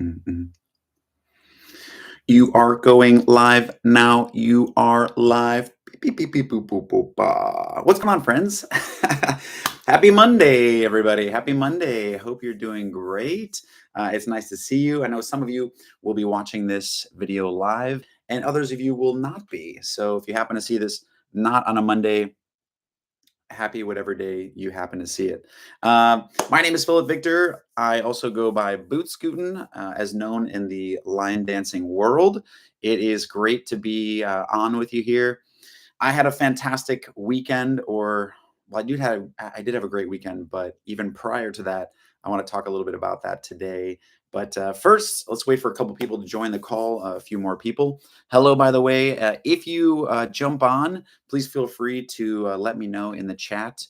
Mm. You are going live now. You are live. Beep, beep, beep, beep, boop, boop, boop, bah. What's going on, friends? Happy Monday, everybody. Happy Monday. Hope you're doing great. It's nice to see you. I know some of you will be watching this video live, and others of you will not be. So if you happen to see this not on a Monday, happy whatever day you happen to see it. My name is PhilipVictor. I also go by BootScootin, as known in the line dancing world. It is great to be on with you here. I had a fantastic weekend, or well, I did have a great weekend, but even prior to that, I want to talk a little bit about that today. But first, let's wait for a couple people to join the call. A few more people. Hello, by the way. If you jump on, please feel free to let me know in the chat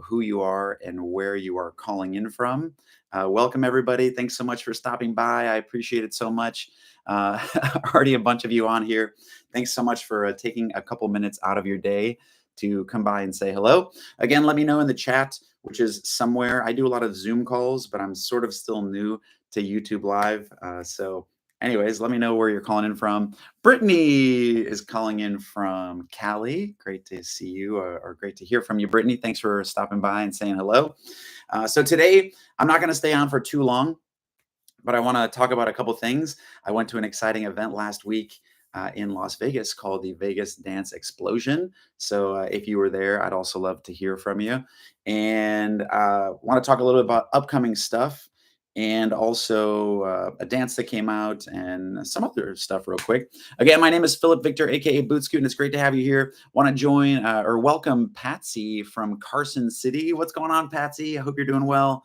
who you are and where you are calling in from. Welcome, everybody. Thanks so much for stopping by. I appreciate it so much. Already a bunch of you on here. Thanks so much for taking a couple minutes out of your day to come by and say hello. Again, let me know in the chat, which is somewhere. I do a lot of Zoom calls, but I'm sort of still new to YouTube Live. So anyways, let me know where you're calling in from. Brittany is calling in from Cali. Great to see you, or great to hear from you, Brittany. Thanks for stopping by and saying hello. So today, I'm not going to stay on for too long, but I want to talk about a couple things. I went to an exciting event last week in Las Vegas called the Vegas Dance Explosion. So if you were there, I'd also love to hear from you. And want to talk a little bit about upcoming stuff and also a dance that came out and some other stuff real quick. Again, my name is PhilipVictor, aka BootScootin. It's great to have you here. Want to join or welcome Patsy from Carson City. What's going on, Patsy? I hope you're doing well.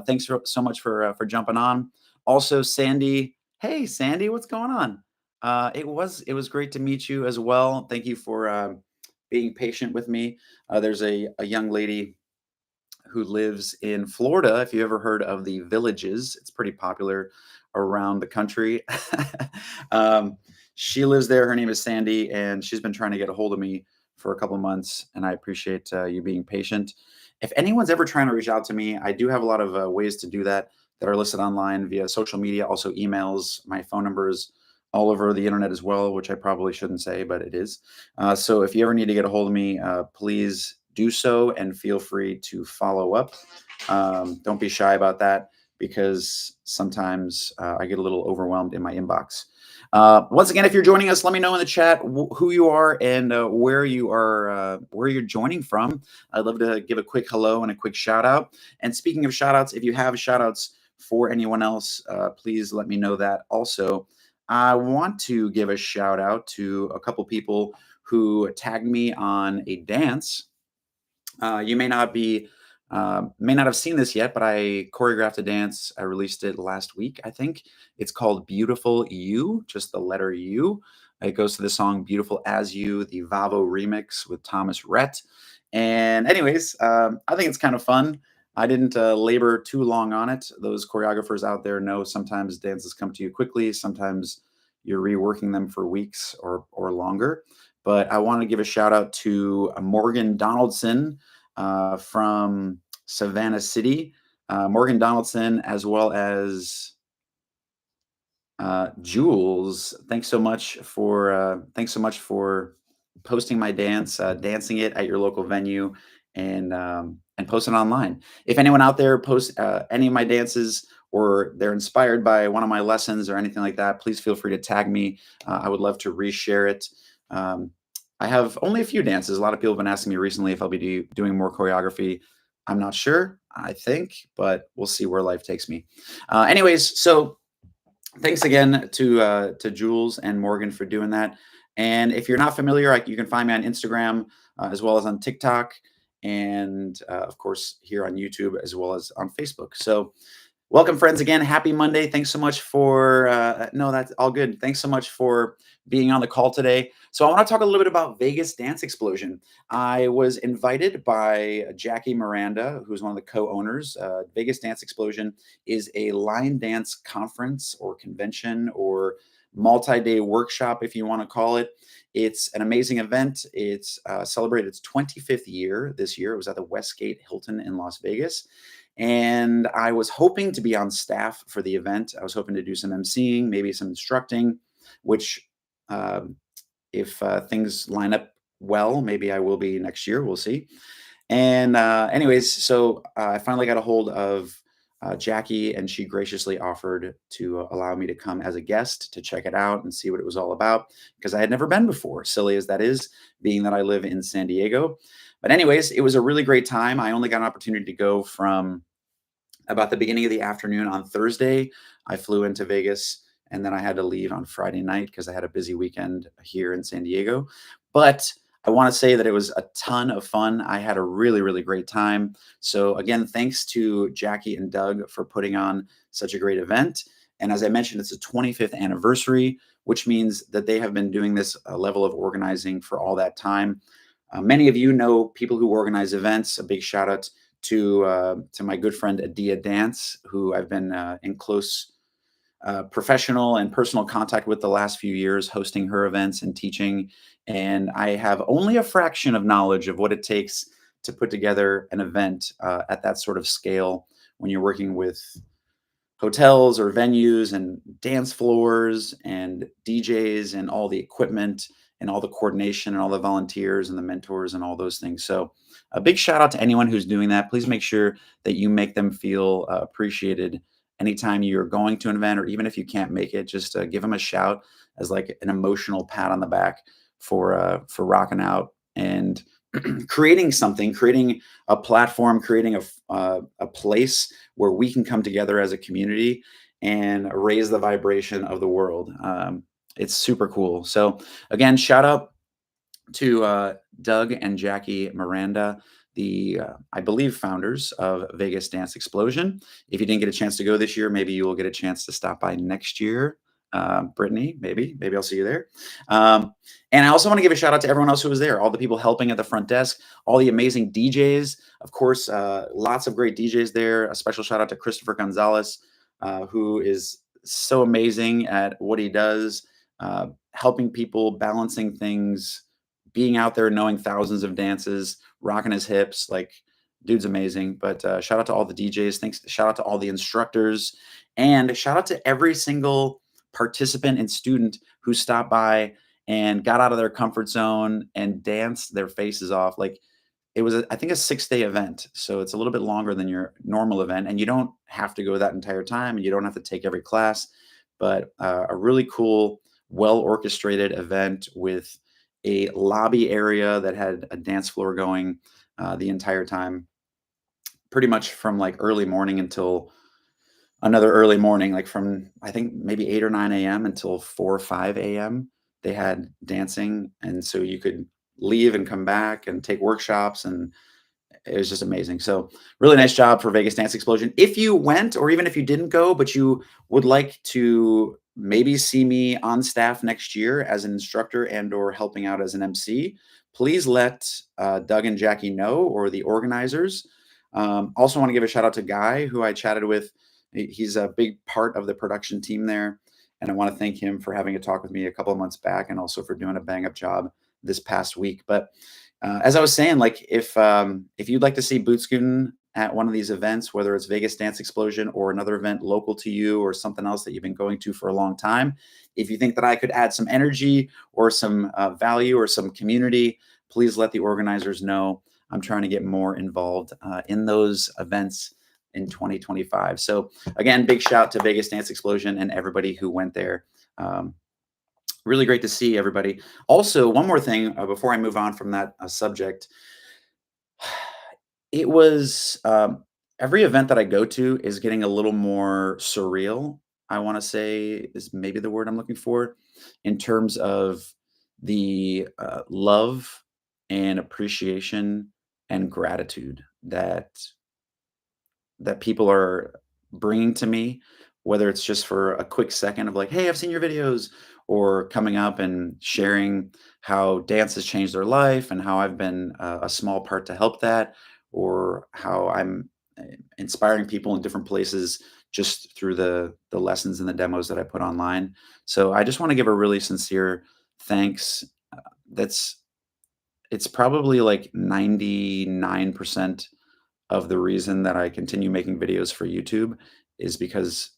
Thanks so much for jumping on. Also, Sandy. Hey, Sandy, what's going on? It was great to meet you as well. Thank you for being patient with me. There's a young lady who lives in Florida. If you ever heard of the Villages, it's pretty popular around the country. um, she lives there. Her name is Sandy, and she's been trying to get a hold of me for a couple of months. And I appreciate you being patient. If anyone's ever trying to reach out to me, I do have a lot of ways to do that are listed online via social media, also emails. My phone number is all over the internet as well, which I probably shouldn't say, but it is. So if you ever need to get a hold of me, please do so and feel free to follow up. Don't be shy about that because sometimes I get a little overwhelmed in my inbox. Once again, if you're joining us, let me know in the chat who you are and where you're joining from. I'd love to give a quick hello and a quick shout out. And speaking of shout outs, if you have shout outs for anyone else, please let me know that also. I want to give a shout out to a couple people who tagged me on a dance. You may not have seen this yet, but I choreographed a dance. I released it last week, I think. It's called Beautiful You, just the letter U. It goes to the song Beautiful As You, the Vavo remix with Thomas Rhett. And anyways, I think it's kind of fun. I didn't labor too long on it. Those choreographers out there know sometimes dances come to you quickly. Sometimes you're reworking them for weeks or longer. But I want to give a shout out to Morgan Donaldson from Savannah City, Morgan Donaldson, as well as Jules. Thanks so much for posting my dance, dancing it at your local venue, and posting online. If anyone out there posts any of my dances or they're inspired by one of my lessons or anything like that, please feel free to tag me. I would love to reshare it. I have only a few dances. A lot of people have been asking me recently if I'll be doing more choreography. I'm not sure, I think, but we'll see where life takes me. Anyways, so thanks again to Jules and Morgan for doing that. And if you're not familiar, you can find me on Instagram as well as on TikTok, and of course here on YouTube as well as on Facebook. So welcome, friends, again. Happy Monday. Thanks so much for, no, that's all good. Thanks so much for being on the call today. So I want to talk a little bit about Vegas Dance Explosion. I was invited by Jackie Miranda, who's one of the co-owners. Vegas Dance Explosion is a line dance conference or convention or multi-day workshop, if you want to call it. It's an amazing event. It's celebrated its 25th year this year. It was at the Westgate Hilton in Las Vegas. And I was hoping to be on staff for the event. I was hoping to do some emceeing, maybe some instructing, which um, if things line up well, maybe I will be next year. We'll see. And anyways, so I finally got a hold of Jackie, and she graciously offered to allow me to come as a guest to check it out and see what it was all about because I had never been before, silly as that is, being that I live in San Diego. But, anyways, it was a really great time. I only got an opportunity to go from about the beginning of the afternoon on Thursday. I flew into Vegas and then I had to leave on Friday night because I had a busy weekend here in San Diego. But I want to say that it was a ton of fun. I had a really, really great time. So, again, thanks to Jackie and Doug for putting on such a great event. And as I mentioned, it's the 25th anniversary, which means that they have been doing this level of organizing for all that time. Many of you know people who organize events. A big shout out to my good friend Adia Dance, who I've been in close professional and personal contact with the last few years, hosting her events and teaching. And I have only a fraction of knowledge of what it takes to put together an event at that sort of scale when you're working with hotels or venues and dance floors and DJs and all the equipment and all the coordination and all the volunteers and the mentors and all those things. So, a big shout out to anyone who's doing that. Please make sure that you make them feel appreciated anytime you're going to an event, or even if you can't make it, just give them a shout as like an emotional pat on the back for rocking out and creating something, creating a platform, creating a place where we can come together as a community and raise the vibration of the world. It's super cool. So, again, shout out to Doug and Jackie Miranda, the I believe founders of Vegas Dance Explosion. If you didn't get a chance to go this year, maybe you will get a chance to stop by next year. Brittany, maybe I'll see you there. And I also want to give a shout out to everyone else who was there, all the people helping at the front desk, all the amazing DJs. Of course, lots of great DJs there. A special shout out to Christopher Gonzalez, who is so amazing at what he does, helping people, balancing things, being out there, knowing thousands of dances, rocking his hips. Like, dude's amazing. But shout out to all the DJs. Thanks. Shout out to all the instructors, and shout out to every single participant and student who stopped by and got out of their comfort zone and danced their faces off. Like, it was, I think, a 6-day event, so it's a little bit longer than your normal event, and you don't have to go that entire time, and you don't have to take every class. But a really cool, well orchestrated event with a lobby area that had a dance floor going the entire time, pretty much from like early morning until another early morning, like from I think maybe 8 or 9 a.m. until 4 or 5 a.m. They had dancing, and so you could leave and come back and take workshops, and it was just amazing. So, really nice job for Vegas Dance Explosion. If you went, or even if you didn't go, but you would like to maybe see me on staff next year as an instructor and or helping out as an MC, please let Doug and Jackie know, or the organizers. Also want to give a shout out to Guy, who I chatted with. He's a big part of the production team there. And I want to thank him for having a talk with me a couple of months back, and also for doing a bang up job this past week. But as I was saying, like, if you'd like to see BootScootin at one of these events, whether it's Vegas Dance Explosion or another event local to you or something else that you've been going to for a long time, if you think that I could add some energy or some value or some community, please let the organizers know. I'm trying to get more involved in those events in 2025. So, again, big shout to Vegas Dance Explosion and everybody who went there. Really great to see everybody. Also, one more thing before I move on from that subject. It was every event that I go to is getting a little more surreal. I want to say is maybe the word I'm looking for, in terms of the love and appreciation and gratitude that people are bringing to me, whether it's just for a quick second of like, "Hey, I've seen your videos," or coming up and sharing how dance has changed their life and how I've been a small part to help that, or how I'm inspiring people in different places just through the lessons and the demos that I put online. So I just want to give a really sincere thanks. That's It's probably like 99% of the reason that I continue making videos for YouTube is because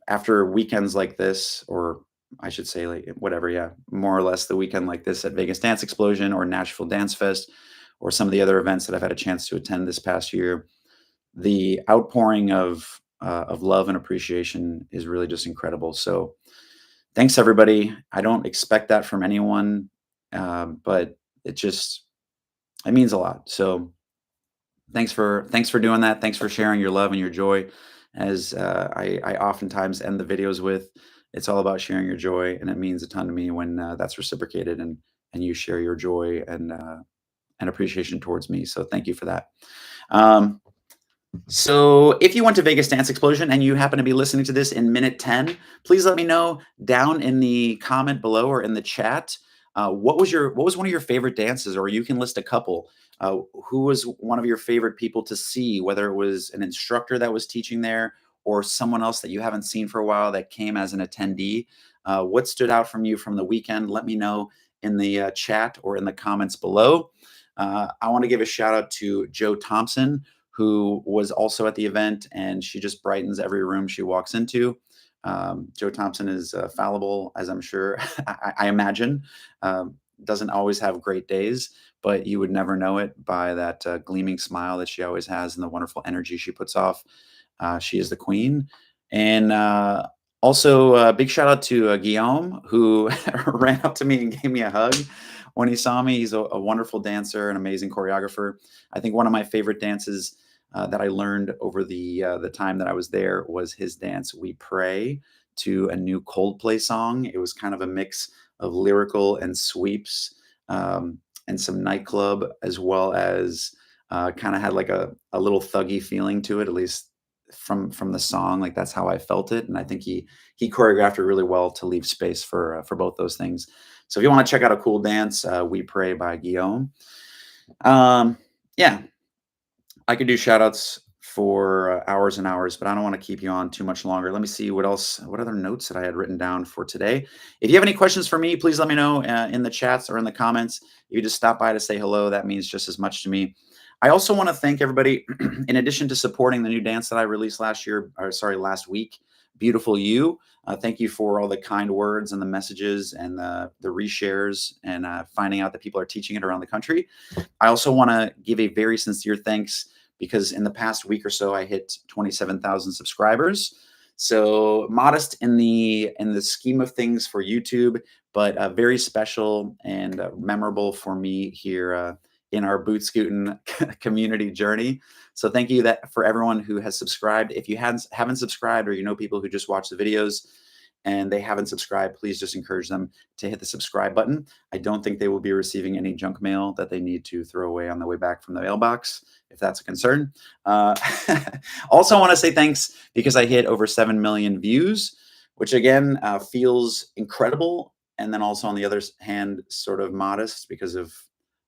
after weekends like this, or I should say, like whatever, yeah, more or less the weekend like this at Vegas Dance Explosion or Nashville Dance Fest, or some of the other events that I've had a chance to attend this past year, the outpouring of love and appreciation is really just incredible. So thanks everybody. I don't expect that from anyone, but it just it means a lot. So thanks for doing that. Thanks for sharing your love and your joy. As I oftentimes end the videos with, it's all about sharing your joy, and it means a ton to me when that's reciprocated and you share your joy and appreciation towards me. So thank you for that. Um, so if you went to Vegas Dance Explosion and you happen to be listening to this in minute 10, please let me know down in the comment below or in the chat. What was one of your favorite dances, or you can list a couple. Who was one of your favorite people to see, whether it was an instructor that was teaching there or someone else that you haven't seen for a while that came as an attendee? What stood out from you from the weekend? Let me know in the chat or in the comments below. I want to give a shout out to Joe Thompson, who was also at the event, and she just brightens every room she walks into. Joe Thompson is fallible, as I'm sure I imagine. Doesn't always have great days, but you would never know it by that gleaming smile that she always has and the wonderful energy she puts off. She is the queen. And also, big shout out to Guillaume, who ran up to me and gave me a hug when he saw me. He's a wonderful dancer, an amazing choreographer. I think one of my favorite dances that I learned over the time that I was there was his dance "We Pray" to a new Coldplay song. It was kind of a mix of lyrical and sweeps, and some nightclub, as well as kind of had like a little thuggy feeling to it, at least from the song. Like that's how I felt it, and I think he choreographed it really well to leave space for both those things. So if you want to check out a cool dance, "We Pray" by Guillaume. Yeah, I could do shout outs for hours and hours, but I don't want to keep you on too much longer. Let me see what other notes that I had written down for today. If you have any questions for me, please let me know in the chats or in the comments. If you just stop by to say hello, that means just as much to me. I also want to thank everybody, in addition to supporting the new dance that I released last week, Beautiful You. Thank you for all the kind words and the messages and the reshares and finding out that people are teaching it around the country. I also want to give a very sincere thanks because in the past week or so, I hit 27,000 subscribers. So modest in the scheme of things for YouTube, but very special and memorable for me here in our BootScootin community journey. So thank you that for everyone who has subscribed. If you haven't subscribed, or you know people who just watch the videos and they haven't subscribed, please just encourage them to hit the subscribe button. I don't think they will be receiving any junk mail that they need to throw away on the way back from the mailbox, if that's a concern. Also, I want to say thanks because I hit over 7 million views, which again feels incredible. And then also on the other hand, sort of modest because of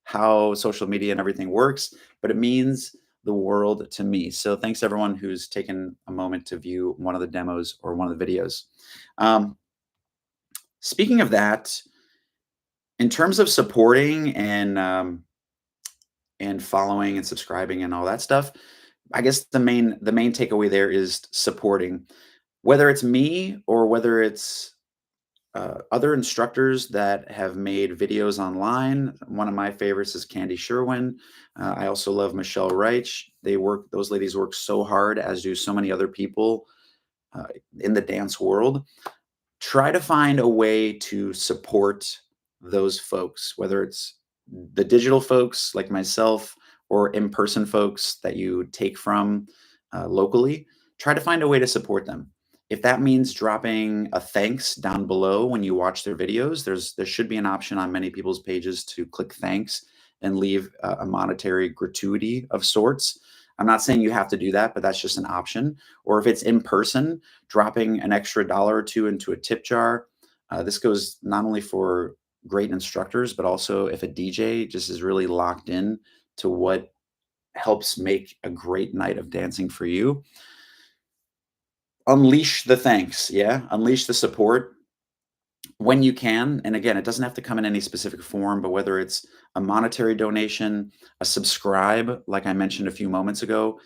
how social media and everything works, but it means the world to me. So thanks everyone who's taken a moment to view one of the demos or one of the videos. Um, Speaking of that, in terms of supporting and following and subscribing and all that stuff, I guess the main takeaway there is supporting, whether it's me or whether it's other instructors that have made videos online. One of my favorites is Candy Sherwin. I also love Michelle Reich. Those ladies work so hard, as do so many other people uh, in the dance world. Try to find a way to support those folks, whether it's the digital folks like myself or in-person folks that you take from locally. Try to find a way to support them. If that means dropping a thanks down below when you watch their videos, there should be an option on many people's pages to click thanks and leave a monetary gratuity of sorts. I'm not saying you have to do that, but that's just an option. Or if it's in person, dropping an extra dollar or two into a tip jar. This goes not only for great instructors, but also if a DJ just is really locked in to what helps make a great night of dancing for you. Unleash the thanks, yeah? Unleash the support. when you can, and again, it doesn't have to come in any specific form, but whether it's a monetary donation, a subscribe, like I mentioned a few moments ago,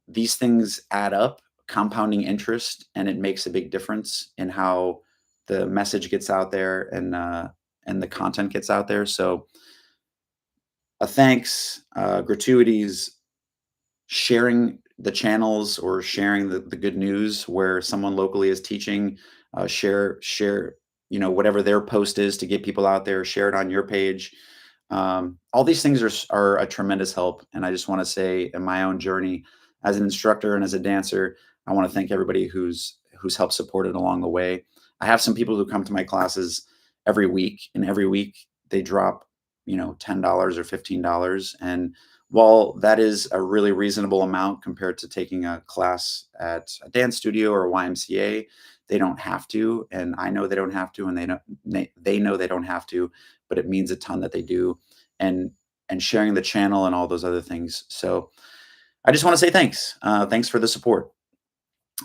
these things add up, compounding interest, and it makes a big difference in how the message gets out there and the content gets out there. So a thanks, gratuities, sharing the channels or sharing the good news where someone locally is teaching, share, whatever their post is to get people out there, share it on your page. All these things are a tremendous help. And I just want to say, in my own journey as an instructor and as a dancer, I want to thank everybody who's helped support it along the way. I have some people who come to my classes every week, and every week they drop, $10 or $15. And while that is a really reasonable amount compared to taking a class at a dance studio or a YMCA, they don't have to, and I know they don't have to, and they know they don't have to, but it means a ton that they do, and sharing the channel and all those other things. So I just want to say thanks. Thanks for the support.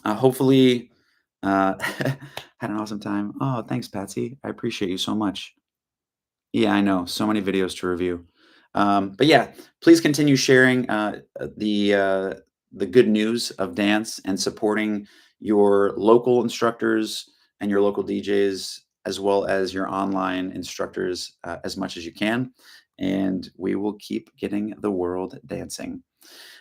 Hopefully, had an awesome time. Oh, thanks, Patsy. I appreciate you so much. Yeah, I know. So many videos to review. But yeah, please continue sharing the good news of dance and supporting your local instructors and your local DJs, as well as your online instructors, as much as you can. And we will keep getting the world dancing.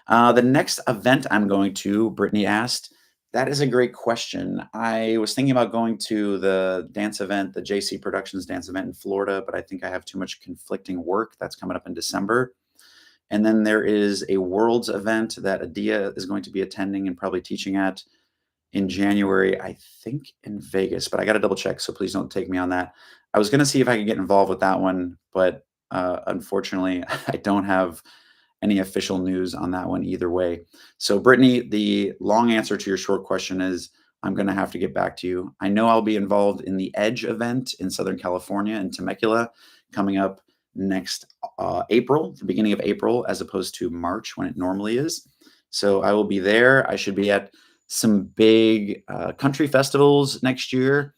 The next event I'm going to, Brittany asked, that is a great question. I was thinking about going to the dance event, the JC Productions dance event in Florida, but I think I have too much conflicting work. That's coming up in December. And then there is a Worlds event that Adia is going to be attending and probably teaching at in January, I think in Vegas, but I got to double check. So please don't take me on that. I was going to see if I could get involved with that one, but unfortunately, I don't have any official news on that one either way. So, Brittany, the long answer to your short question is I'm going to have to get back to you. I know I'll be involved in the Edge event in Southern California in Temecula coming up next April, the beginning of April, as opposed to March when it normally is. So, I will be there. I should be at some big country festivals next year,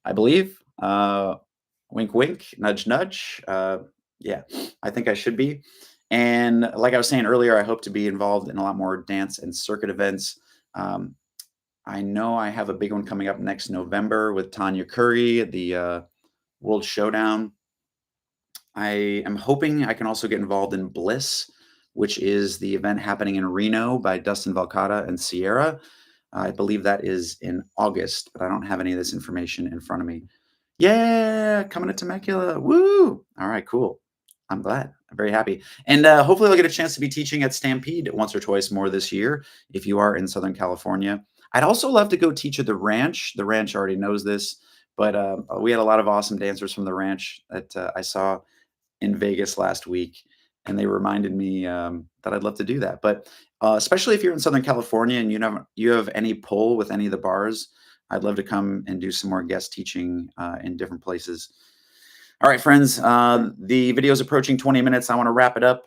I believe. Wink, wink, nudge, nudge. Yeah, I think I should be. And like I was saying earlier, I hope to be involved in a lot more dance and circuit events. Um, I know I have a big one coming up next November with Tanya Curry, the World Showdown. I am hoping I can also get involved in Bliss, which is the event happening in Reno by Dustin Valcata and Sierra. I believe that is in August, but I don't have any of this information in front of me. Yeah, coming to Temecula. Woo! All right, cool. I'm glad. I'm very happy. And hopefully I'll get a chance to be teaching at Stampede once or twice more this year if you are in Southern California. I'd also love to go teach at the ranch. The ranch already knows this, but we had a lot of awesome dancers from the ranch that I saw in Vegas last week, and they reminded me that I'd love to do that. But especially if you're in Southern California and you have any pull with any of the bars, I'd love to come and do some more guest teaching in different places. All right, friends, the video is approaching 20 minutes. I want to wrap it up.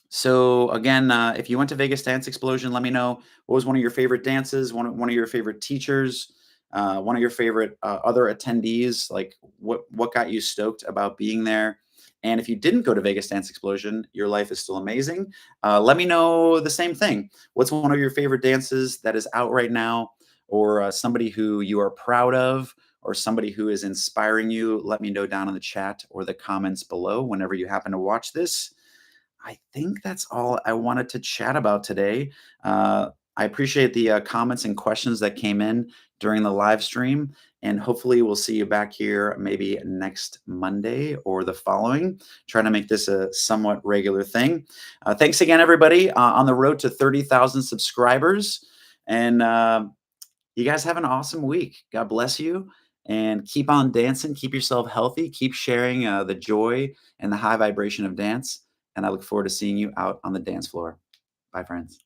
So again, if you went to Vegas Dance Explosion, let me know what was one of your favorite dances, one of your favorite teachers, one of your favorite other attendees. Like what got you stoked about being there? And if you didn't go to Vegas Dance Explosion, your life is still amazing. Let me know the same thing. What's one of your favorite dances that is out right now, or somebody who you are proud of, or somebody who is inspiring you? Let me know down in the chat or the comments below whenever you happen to watch this. I think that's all I wanted to chat about today. I appreciate the comments and questions that came in during the live stream, and hopefully we'll see you back here maybe next Monday or the following, trying to make this a somewhat regular thing. Thanks again, everybody, on the road to 30,000 subscribers. And you guys have an awesome week. God bless you, and keep on dancing. Keep yourself healthy. Keep sharing the joy and the high vibration of dance. And I look forward to seeing you out on the dance floor. Bye, friends.